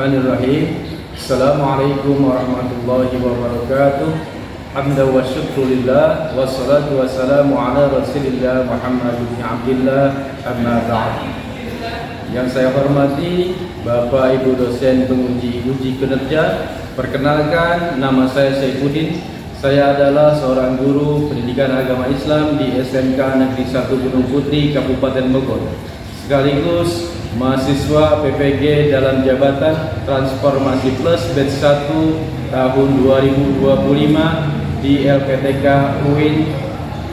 Bismillahirrahmanirrahim. Assalamualaikum warahmatullahi wabarakatuh. Hamdan wa syukrulillah wassalatu wassalamu ala Rasulillah Muhammad bin Abdillah amma ba'd. Yang saya hormati Bapak Ibu dosen penguji uji kinerja, perkenalkan nama saya Saifuddin. Saya adalah seorang guru pendidikan agama Islam di SMK Negeri 1 Gunung Putri, Kabupaten Bogor. Sekaligus mahasiswa PPG dalam jabatan Transformasi Plus Batch 1 tahun 2025 di LPTK UIN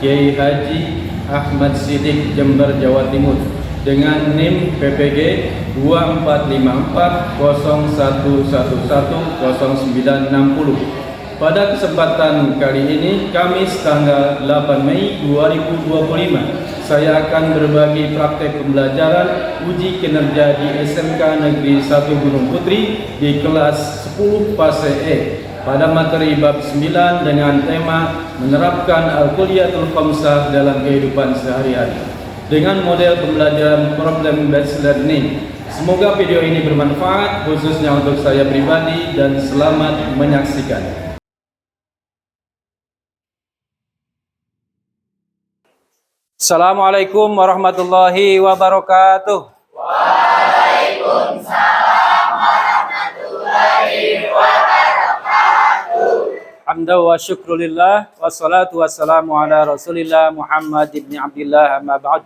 Kiai Haji Ahmad Siddiq Jember, Jawa Timur dengan NIM PPG 245401110960. Pada kesempatan kali ini, Kamis tanggal 8 Mei 2025, saya akan berbagi praktek pembelajaran uji kinerja di SMK Negeri 1 Gunung Putri di kelas 10 fase E pada materi bab 9 dengan tema menerapkan Al-Kuliyatul Khamsah dalam kehidupan sehari-hari dengan model pembelajaran problem based learning. Semoga video ini bermanfaat khususnya untuk saya pribadi dan selamat menyaksikan. Assalamualaikum warahmatullahi wabarakatuh. Waalaikumsalam warahmatullahi wabarakatuh. Hamdan wa syukrulillah wassalatu wassalamu ala Rasulillah Muhammad bin Abdillah amma ba'd.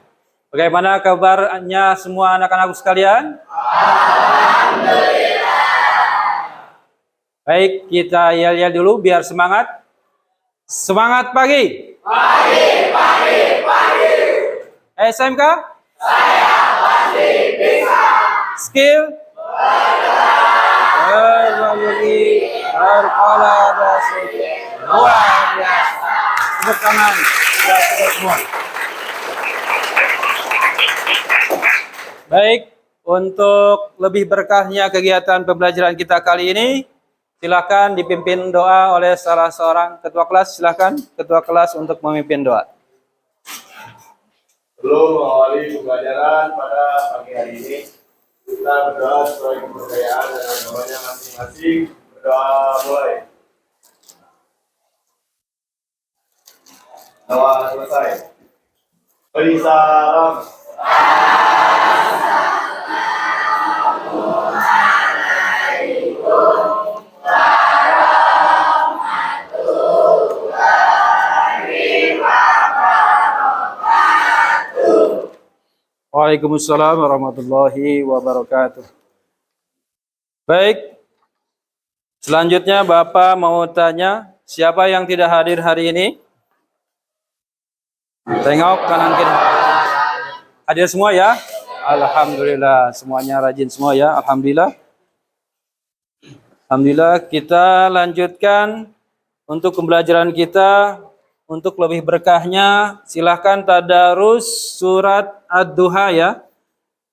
Bagaimana kabarnya semua anak-anakku sekalian? Alhamdulillah. Baik, kita yel-yel dulu biar semangat. Semangat pagi. Pagi. SMK? Saya pasti bisa. Skill? Berbagi, berkala dasar. Luar biasa. Tepuk tangan. Sudah cukup semua. Baik, untuk lebih berkahnya kegiatan pembelajaran kita kali ini, silakan dipimpin doa oleh salah seorang ketua kelas. Silakan ketua kelas untuk memimpin doa. Sebelum mengawali pembelajaran pada pagi hari ini, kita berdoa sesuai kepercayaan dan agamanya masing-masing. Berdoa mulai. Doa selesai. Beri salam. Waalaikumsalam warahmatullahi wabarakatuh. Baik, selanjutnya Bapak mau tanya, siapa yang tidak hadir hari ini? Tengok kanan kiri. Hadir semua ya? Alhamdulillah, semuanya rajin semua ya, alhamdulillah. Alhamdulillah, kita lanjutkan untuk pembelajaran kita. Untuk lebih berkahnya, silahkan tadarus surat Ad-Duha ya.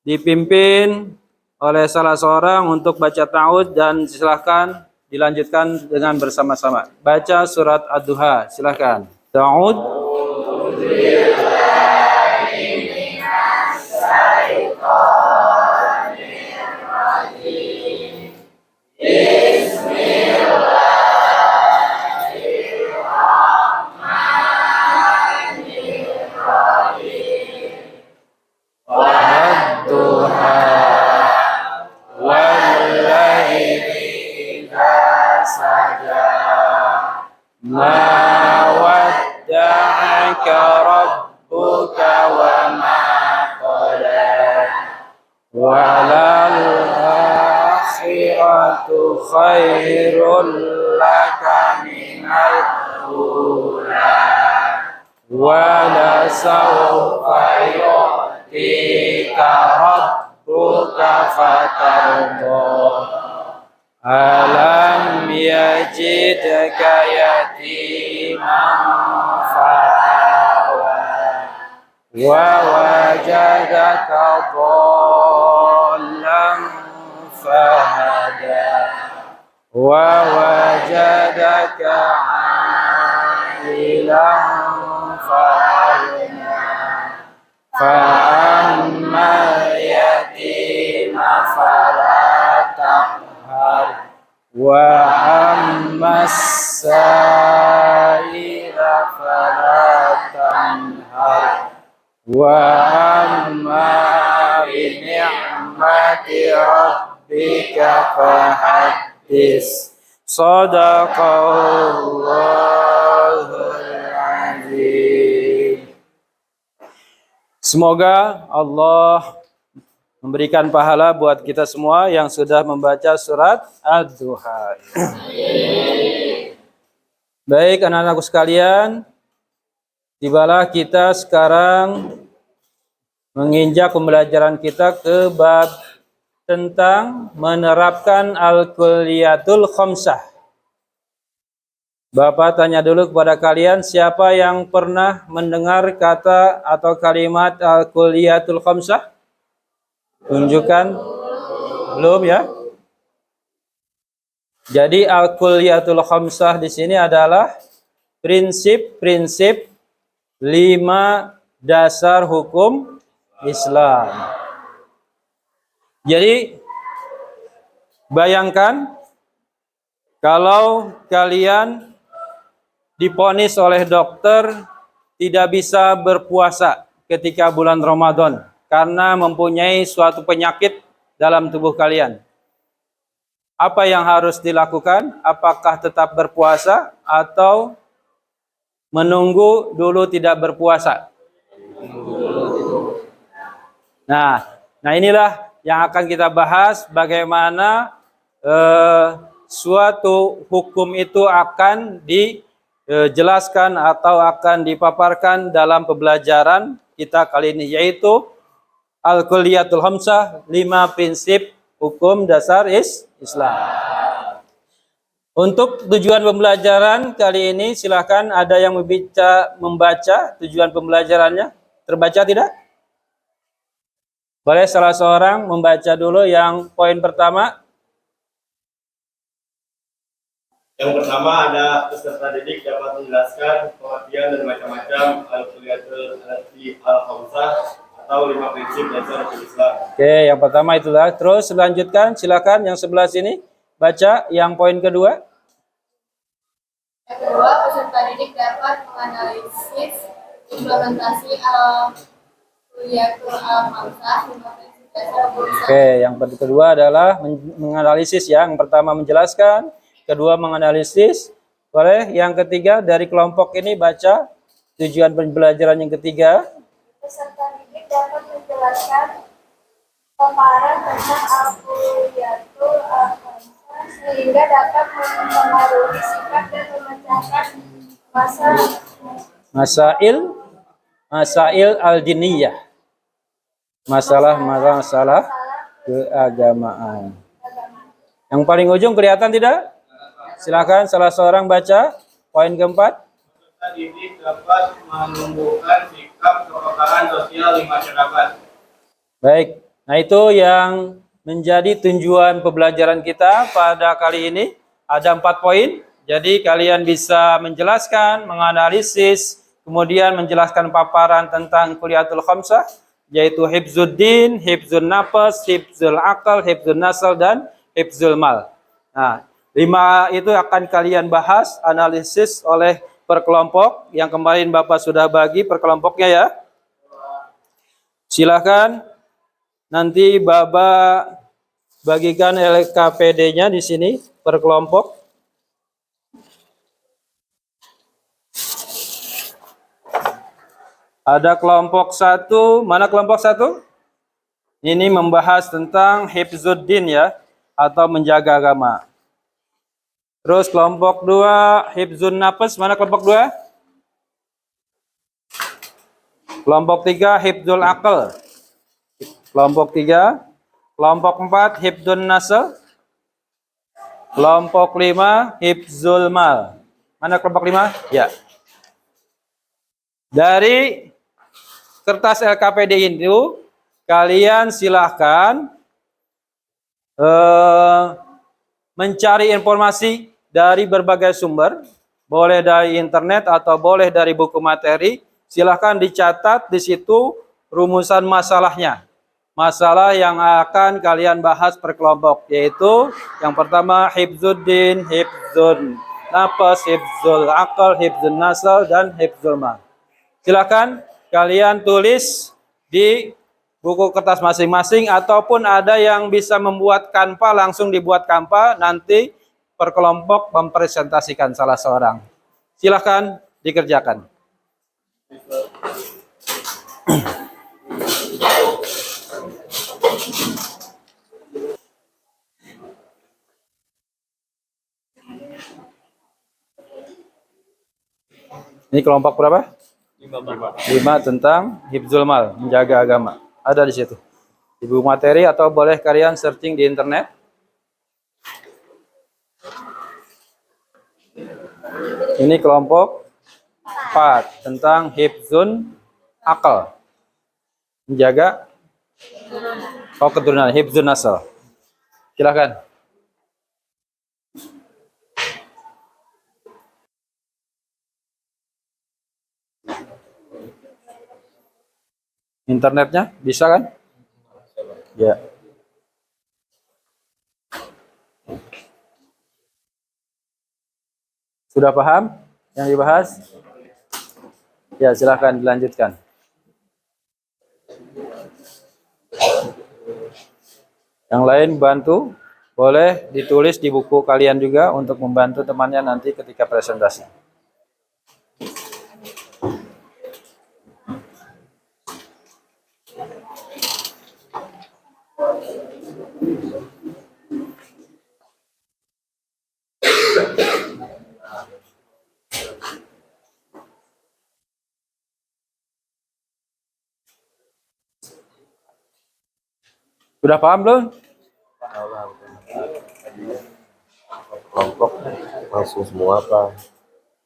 Dipimpin oleh salah seorang untuk baca ta'awudz dan silahkan dilanjutkan dengan bersama-sama. Baca surat Ad-Duha, silahkan. Ta'awudz. Khairul laka minal ula wa la sawfa yu'tika rabbuka fatarda alam yajidka yatiman fa'awa wa wajadaka dhallan fahada wa wajadaka 'ailan fa'agna fa'ammal yatima fala wa ammas sa'ila fala tanhar wa amma bi ni'mati rabbika fahaddis. Shadaqallahul azim. Semoga Allah memberikan pahala buat kita semua yang sudah membaca surat Ad-Duha. Baik anak-anakku sekalian, tibalah kita sekarang menginjak pembelajaran kita ke bab tentang menerapkan al-kulliyatul khamsah. Bapak tanya dulu kepada kalian, siapa yang pernah mendengar kata atau kalimat al-kulliyatul khamsah? Tunjukkan. Belum ya? Jadi al-kulliyatul khamsah di sini adalah prinsip-prinsip 5 dasar hukum Islam. Jadi bayangkan kalau kalian divonis oleh dokter tidak bisa berpuasa ketika bulan Ramadan karena mempunyai suatu penyakit dalam tubuh kalian. Apa yang harus dilakukan? Apakah tetap berpuasa atau menunggu dulu tidak berpuasa? Nah inilah yang akan kita bahas, bagaimana suatu hukum itu akan dijelaskan atau akan dipaparkan dalam pembelajaran kita kali ini, yaitu al-kulliyatul khamsah, 5 prinsip hukum dasar Islam. Untuk tujuan pembelajaran kali ini, silakan ada yang membaca tujuan pembelajarannya. Terbaca tidak? Boleh salah seorang membaca dulu yang poin pertama. Yang pertama ada peserta didik dapat menjelaskan pengertian dan macam-macam al-kulliyatul al-khamsah atau 5 prinsip dasar Islam. Oke, yang pertama itulah. Terus selanjutkan, silakan yang sebelah sini baca yang poin kedua. Yang kedua, peserta didik dapat menganalisis implementasi al-kulliyatul khamsah 5 prinsip dasar Islam. Oke, yang kedua adalah menganalisis ya. Yang pertama menjelaskan, kedua menganalisis. Boleh yang ketiga dari kelompok ini baca tujuan pembelajaran yang ketiga. Peserta didik dapat menjelaskan paparan tentang al-kulliyatul khamsah sehingga dapat mempengaruhi sikap dan memecahkan masail al-diniyah. Masalah keagamaan. Yang paling ujung kelihatan tidak? Silakan salah seorang baca poin keempat. Peserta didik dapat menumbuhkan sikap kepekaan sosial di masyarakat. Baik, nah itu yang menjadi tujuan pembelajaran kita pada kali ini. Ada 4 poin, jadi kalian bisa menjelaskan, menganalisis, kemudian menjelaskan paparan tentang kulliyatul khamsah, yaitu hifzuddin, hifzun nafas, hifzul akal, hifzun nasal, dan hifzul mal. Nah, 5 itu akan kalian bahas, analisis oleh per kelompok, yang kemarin Bapak sudah bagi per kelompoknya ya. Silakan nanti Bapak bagikan LKPD-nya di sini per kelompok. Ada kelompok 1, mana kelompok 1? Ini membahas tentang hifzuddin ya, atau menjaga agama. Terus kelompok 2, hifzun nafas, mana kelompok 2? Kelompok 3, hifzul akal. Kelompok 3. Kelompok 4, hifzun nasl. Kelompok 5, hifzul mal. Mana kelompok 5? Ya. Dari kertas LKPD itu, kalian silahkan mencari informasi dari berbagai sumber, boleh dari internet atau boleh dari buku materi. Silahkan dicatat di situ rumusan masalahnya. masalah yang akan kalian bahas per kelompok, yaitu yang pertama hifzuddin, hifzun nafas, hifzul akal, hifzun nasal, dan hifzul mal. Silakan kalian tulis di buku kertas masing-masing, ataupun ada yang bisa membuat kanva, langsung dibuat kanva, nanti per kelompok mempresentasikan salah seorang. Silakan dikerjakan. Ini kelompok berapa? 5 tentang hifzul mal, menjaga agama. Ada di situ. Di buku materi, atau boleh kalian searching di internet. Ini kelompok 4 tentang hifzun akal, menjaga keturunan, hifzun nasal. Silakan. Internetnya bisa kan? Ya. Sudah paham yang dibahas? Ya, silahkan dilanjutkan. Yang lain bantu, boleh ditulis di buku kalian juga untuk membantu temannya nanti ketika presentasi. Sudah paham belum? Kelompok langsung semua apa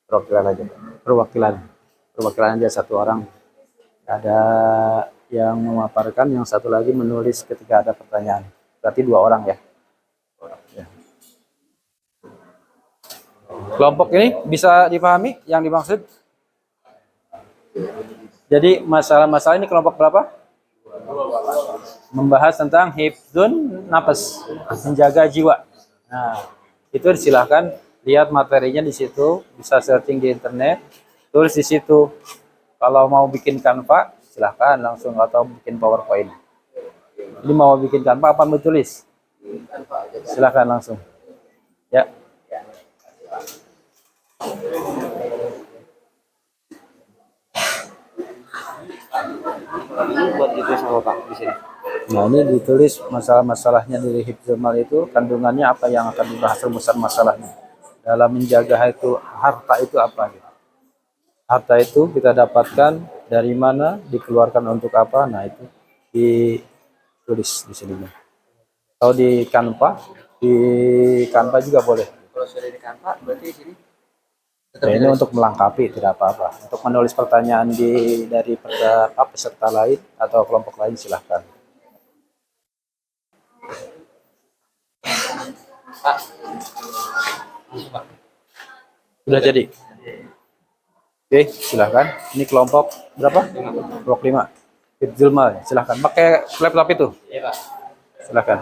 perwakilan aja? Perwakilan aja, satu orang. Ada yang memaparkan, yang satu lagi menulis ketika ada pertanyaan. Berarti 2 orang ya. Kelompok ini bisa dipahami yang dimaksud? Jadi masalah-masalah ini kelompok berapa? Membahas tentang hifdzun nafas, menjaga jiwa. Nah, itu silahkan lihat materinya di situ, bisa searching di internet, tulis di situ. Kalau mau bikin kanva, silahkan langsung, atau bikin PowerPoint. Ini mau bikin kanva apa mau tulis? Silahkan langsung. Ya. Ini buat gitu sama Pak di sini. Nah, ini ditulis masalah-masalahnya dari hifdzul mal itu, kandungannya apa yang akan dibahas, rumusan masalahnya. Dalam menjaga itu, harta itu apa gitu. Harta itu kita dapatkan dari mana, dikeluarkan untuk apa. Nah, itu ditulis di sini. Atau di Canva juga boleh. Kalau sudah di Canva berarti di sini Nah, ini untuk melengkapi, tidak apa-apa. Untuk menulis pertanyaan dari peserta lain atau kelompok lain, silahkan. Sudah jadi? Oke, silahkan. Ini kelompok berapa? Kelompok 5. Hifdzul mal, silahkan. Pakai laptop itu? Iya, Pak. Silahkan.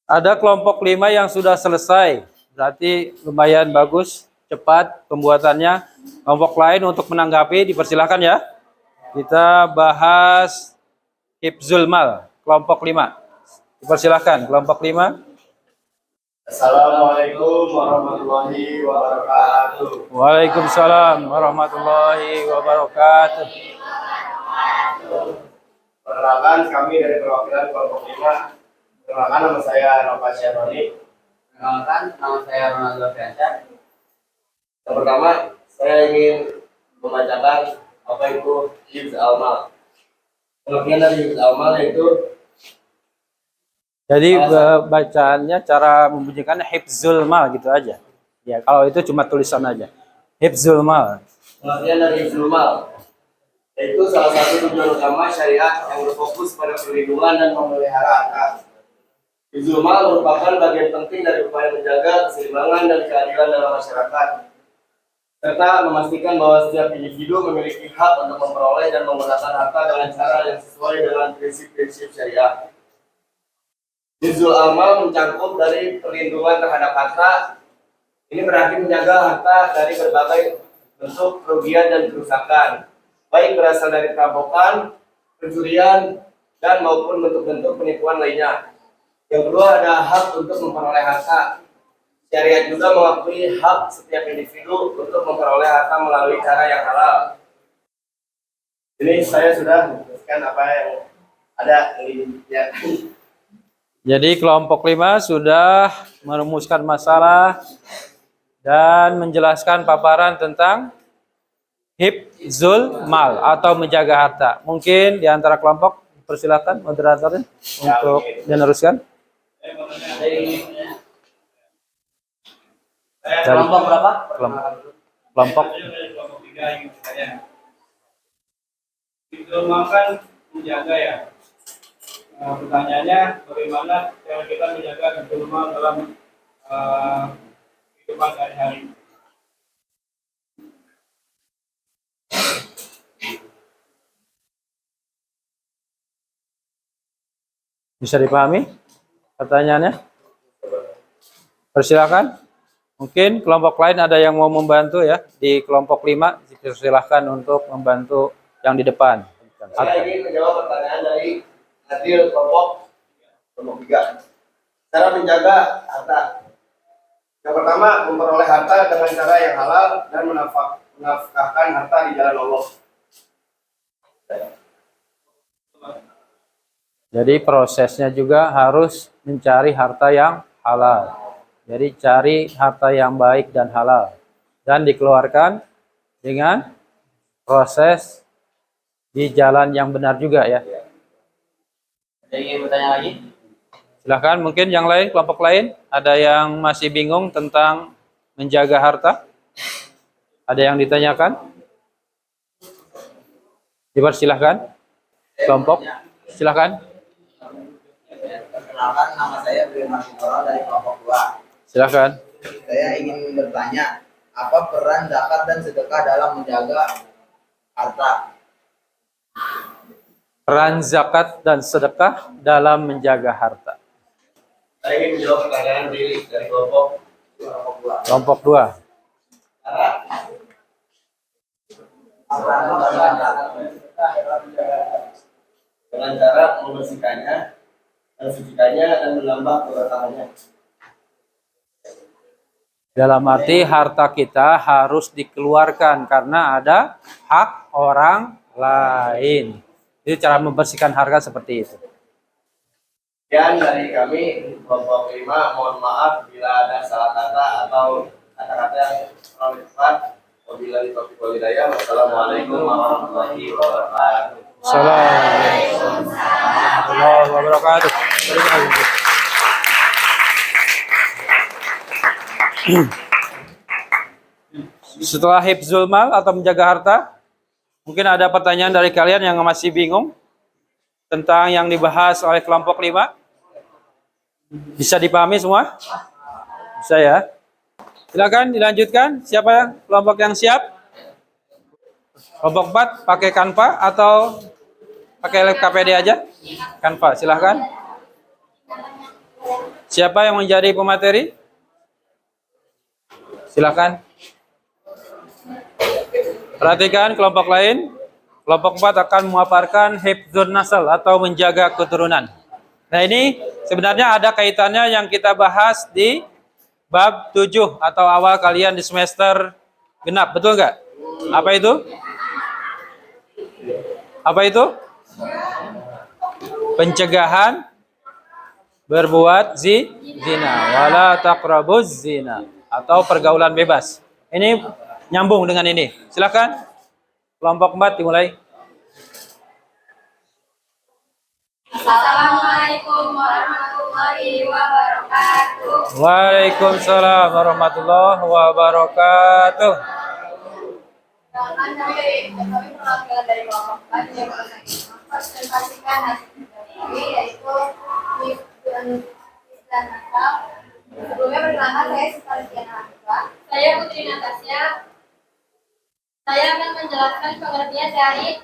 Ada kelompok 5 yang sudah selesai. Berarti lumayan bagus, cepat pembuatannya. Kelompok lain untuk menanggapi, dipersilahkan ya. Kita bahas hifdzul mal, kelompok 5. Dipersilahkan, kelompok 5. Assalamualaikum warahmatullahi wabarakatuh. Waalaikumsalam warahmatullahi wabarakatuh. Perkenalkan, kami dari perwakilan kelompok 5. Perkenalkan, nama saya Nova Syahroni. Perkenalkan, nama saya Ronaldo Fiansyah. Yang pertama, saya ingin membacakan apa itu hifz al-mal. Pengertian dari hifz al-mal yaitu Jadi bacaannya, cara membunyikannya hifzul mal gitu aja. Ya, kalau itu cuma tulisan aja. Hifzul mal. pengertian dari hifzul mal, yaitu salah satu tujuan utama syariat yang berfokus pada perlindungan dan memelihara harta. Hifzul mal merupakan bagian penting dari upaya menjaga keseimbangan dan keadilan dalam masyarakat. serta memastikan bahwa setiap individu memiliki hak untuk memperoleh dan menggunakan harta dengan cara yang sesuai dengan prinsip-prinsip syariah. Hifzul amal mencangkup dari perlindungan terhadap harta. Ini berarti menjaga harta dari berbagai bentuk kerugian dan kerusakan, baik berasal dari perampokan, pencurian, dan maupun bentuk-bentuk penipuan lainnya. Yang kedua ada hak untuk memperoleh harta. Syariat juga mengakui hak setiap individu untuk memperoleh harta melalui cara yang halal. Ini saya sudah menuliskan apa yang ada ini ya. Jadi kelompok 5 sudah merumuskan masalah dan menjelaskan paparan tentang hifzul mal atau menjaga harta. Mungkin di antara kelompok persilakan moderatornya untuk meneruskan. Kelompok berapa? Kelompok Kelompok 3 ingin bertanya. Hifzul mal kan menjaga ya. Pertanyaannya bagaimana cara kita menjaga hifzul mal dalam kehidupan sehari-hari? bisa dipahami pertanyaannya? Persilakan. Mungkin kelompok lain ada yang mau membantu ya di kelompok 5, silakan untuk membantu yang di depan. Saya ingin menjawab pertanyaan dari hadir kelompok 3. Cara menjaga harta. Yang pertama, memperoleh harta dengan cara yang halal dan menafkahkan harta di jalan Allah. Jadi prosesnya juga harus mencari harta yang halal. Jadi cari harta yang baik dan halal. Dan dikeluarkan dengan proses di jalan yang benar juga ya. Ada yang ingin bertanya lagi? Silahkan, mungkin yang lain, kelompok lain, ada yang masih bingung tentang menjaga harta? Ada yang ditanyakan? Dipersilahkan, kelompok, silahkan. Perkenalkan, nama saya Bri Martinoro dari kelompok 2. Silahkan. Saya ingin bertanya, apa peran zakat dan sedekah dalam menjaga harta? Peran zakat dan sedekah dalam menjaga harta. Saya ingin menjawab pertanyaan dari kelompok 2. Kelompok 2. Dengan cara membersihkannya, mensucikannya, dan menambah keberkahannya. Dalam arti harta kita harus dikeluarkan karena ada hak orang lain. Jadi cara membersihkan harta seperti itu. Dan dari kami kelompok 5, mohon maaf bila ada salah kata atau kata-kata yang kurang tepat. Wabillahi taufiq wal hidayah. Wassalamualaikum warahmatullahi wabarakatuh. Assalamualaikum warahmatullahi wabarakatuh. Setelah hifzul mal atau menjaga harta, mungkin ada pertanyaan dari kalian yang masih bingung tentang yang dibahas oleh kelompok 5? Bisa dipahami semua? Bisa ya? Silakan dilanjutkan. Siapa yang kelompok yang siap? Kelompok 4 pakai Canva atau pakai KPD aja? Canva, silahkan. Siapa yang menjadi pemateri? Silakan. Perhatikan kelompok lain. Kelompok 4 akan memaparkan hifdzun nasl atau menjaga keturunan. Nah, ini sebenarnya ada kaitannya yang kita bahas di bab 7 atau awal kalian di semester genap, betul nggak? Apa itu? Apa itu? Pencegahan berbuat zina, wala taqrabuz zina, atau pergaulan bebas. Ini nyambung dengan ini. Silakan. Kelompok 4 dimulai. Assalamualaikum warahmatullahi wabarakatuh. Waalaikumsalam warahmatullahi wabarakatuh. Kami perwakilan dari kelompok 4 yang presentasikan hasil kami yaitu dan nakal. Sebelumnya perkenalkan saya Sukarsiana Hanifah. Saya Putri Natasha. Saya akan menjelaskan pengertian dari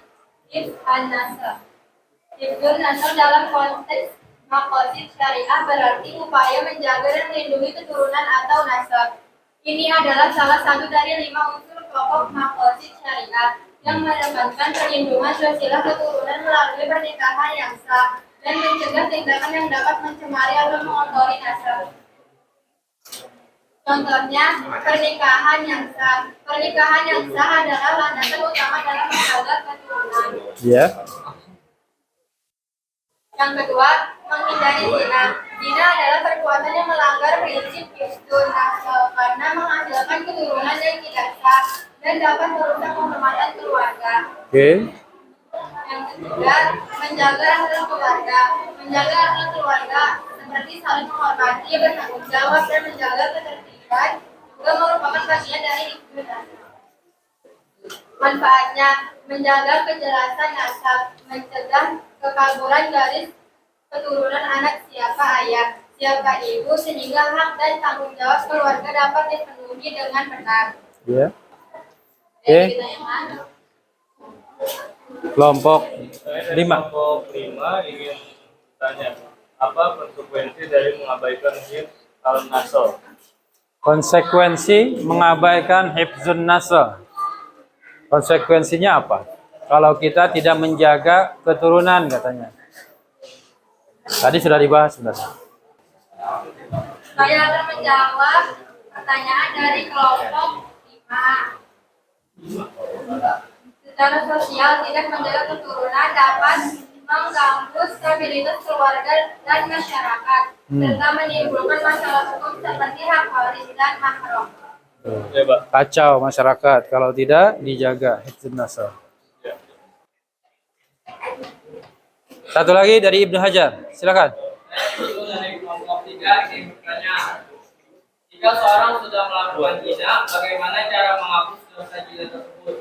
hifz an-nasl. Hifdzun nasl dalam konteks maqasid syariah berarti upaya menjaga dan melindungi keturunan atau nasab. Ini adalah salah satu dari 5 unsur pokok maqasid syariah yang menekankan perlindungan silsilah keturunan melalui pernikahan yang sah dan mencegah tindakan yang dapat mencemari atau mengotori nasab. Contohnya, pernikahan yang sah. Pernikahan yang sah adalah landasan utama dalam menjaga keturunan. Ya. Yang kedua, menghindari zina. Zina adalah perbuatan yang melanggar prinsip hifdzun nasl karena menghasilkan keturunan yang tidak sah dan dapat merusak kehormatan keluarga. Oke. Yang ketiga, menjaga akhlak keluarga. Menjaga akhlak keluarga seperti saling menghormati, bertanggung jawab, dan menjaga ketertiban juga merupakan bagian dari hifdzun nasl. Manfaatnya, menjaga kejelasan nasab, mencegah kekaburan garis keturunan anak siapa ayah, siapa ibu, sehingga hak dan tanggung jawab keluarga dapat dipenuhi dengan benar. Ya. Jadi kita yang mana? Kelompok Saya 5. dari kelompok 5 ingin tanya, apa konsekuensi dari mengabaikan hifz al-nasl? Konsekuensi mengabaikan hifdzun nasl. Konsekuensinya apa? Kalau kita tidak menjaga keturunan katanya. Tadi sudah dibahas sebenarnya. Saya akan menjawab pertanyaan dari kelompok 5. Secara sosial, tidak menjaga keturunan dapat mengganggu stabilitas keluarga dan masyarakat, serta menimbulkan masalah hukum seperti hak waris dan mahram. Ya, Pak. Kacau masyarakat kalau tidak dijaga hifdzun nasl. Ya. Satu lagi dari Ibnu Hajar, silakan. Itu dari kelompok 3 ingin bertanya, jika seorang sudah melakukan zina, bagaimana cara menghapus dosa zina tersebut?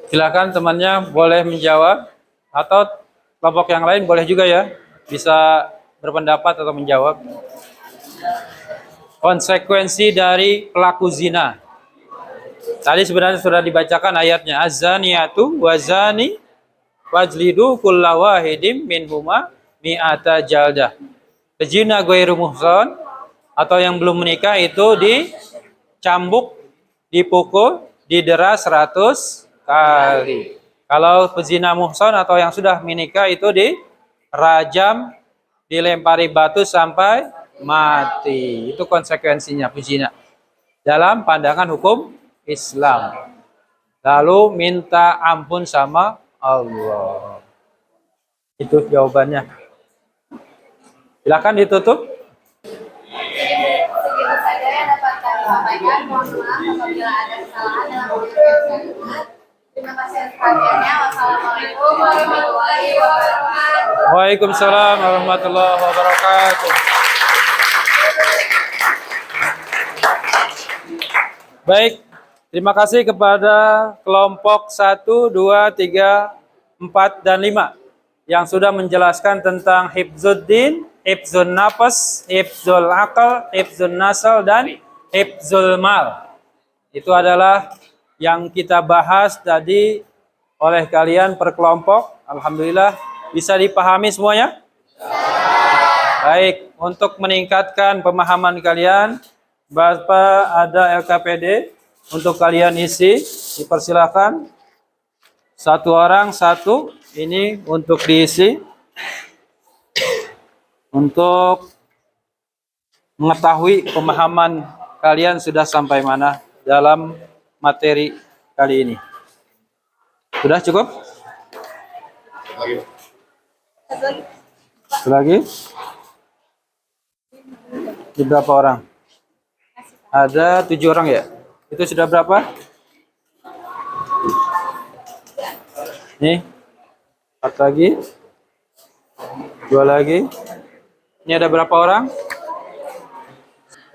Silakan temannya boleh menjawab atau kelompok yang lain boleh juga ya, bisa berpendapat atau menjawab. Konsekuensi dari pelaku zina. Tadi sebenarnya sudah dibacakan ayatnya, az-zaniyatu wazani wajlidu kulla wahidim minhuma mi'ata jaldah. Pezina ghairu muhsan atau yang belum menikah itu dicambuk, dipukul, didera 100 kali. Kalau pezina muhsan atau yang sudah menikah itu dirajam, dilempari batu sampai mati. Itu konsekuensinya pezina dalam pandangan hukum Islam. Lalu minta ampun sama Allah. Itu jawabannya. Silakan ditutup. Segitu saja yang dapat kami sampaikan. Mohon maaf apabila ada kesalahan dalam penyampaian kalimat. Terima kasih atas perhatiannya. Wassalamualaikum warahmatullahi wabarakatuh. Waalaikumsalam warahmatullahi wabarakatuh. Baik, terima kasih kepada kelompok 1, 2, 3, 4, dan 5 yang sudah menjelaskan tentang hifdzuddin, hifdzun nafas, hifdzul akal, hifdzun nasl, dan hifdzul mal. Itu adalah yang kita bahas tadi oleh kalian per kelompok. Alhamdulillah bisa dipahami semuanya? Baik, untuk meningkatkan pemahaman kalian, Bapak ada LKPD untuk kalian isi, dipersilakan. Satu orang satu, ini untuk diisi. Untuk mengetahui pemahaman kalian sudah sampai mana dalam materi kali ini. Sudah cukup? Satu lagi? Ini berapa orang? Ada 7 orang ya? Itu sudah berapa? Nih, 4 lagi, 2 lagi. Ini ada berapa orang?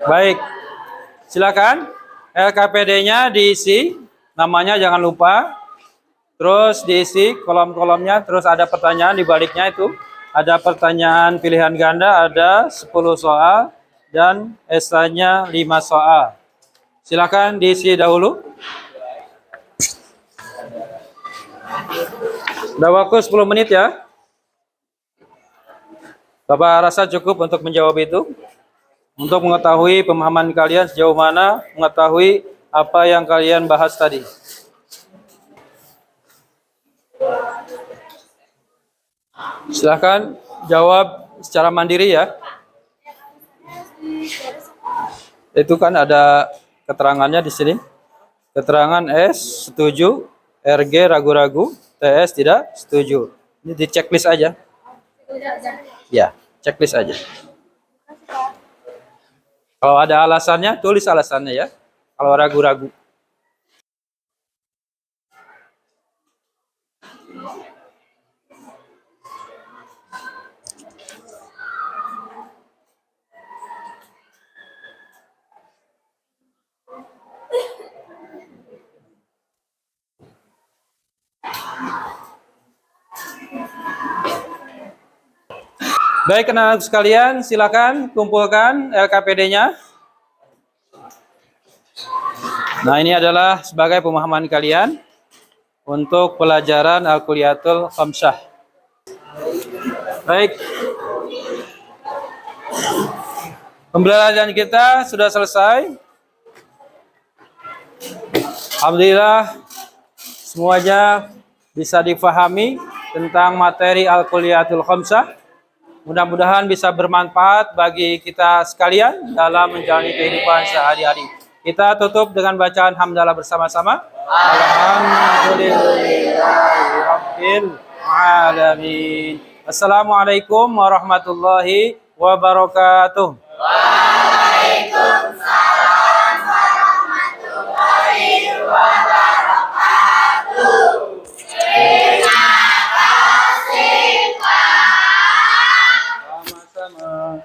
Baik, silakan LKPD-nya diisi, namanya jangan lupa. Terus diisi kolom-kolomnya, terus ada pertanyaan di baliknya itu. Ada pertanyaan pilihan ganda, ada 10 soal, dan esainya 5 soal. Silakan diisi dahulu. Udah waktu 10 menit ya. Bapak rasa cukup untuk menjawab itu. Untuk mengetahui pemahaman kalian sejauh mana, mengetahui apa yang kalian bahas tadi. Silahkan jawab secara mandiri ya. Itu kan ada keterangannya di sini. Keterangan S setuju, RG ragu-ragu, TS tidak setuju. Ini di checklist aja. Ya, checklist aja. Kalau ada alasannya, tulis alasannya ya. Kalau ragu-ragu. Baik, anak sekalian, silakan kumpulkan LKPD-nya. Nah, ini adalah sebagai pemahaman kalian untuk pelajaran Al-Kuliyatul Khamsah. Baik. Pembelajaran kita sudah selesai. Alhamdulillah semuanya bisa difahami tentang materi Al-Kuliyatul Khamsah. Mudah-mudahan bisa bermanfaat bagi kita sekalian dalam menjalani kehidupan sehari-hari. Kita tutup dengan bacaan hamdalah bersama-sama. Alhamdulillahirabbil alamin. Assalamualaikum warahmatullahi wabarakatuh. Waalaikumsalam warahmatullahi wabarakatuh. Terima kasih, Pak. Sama-sama.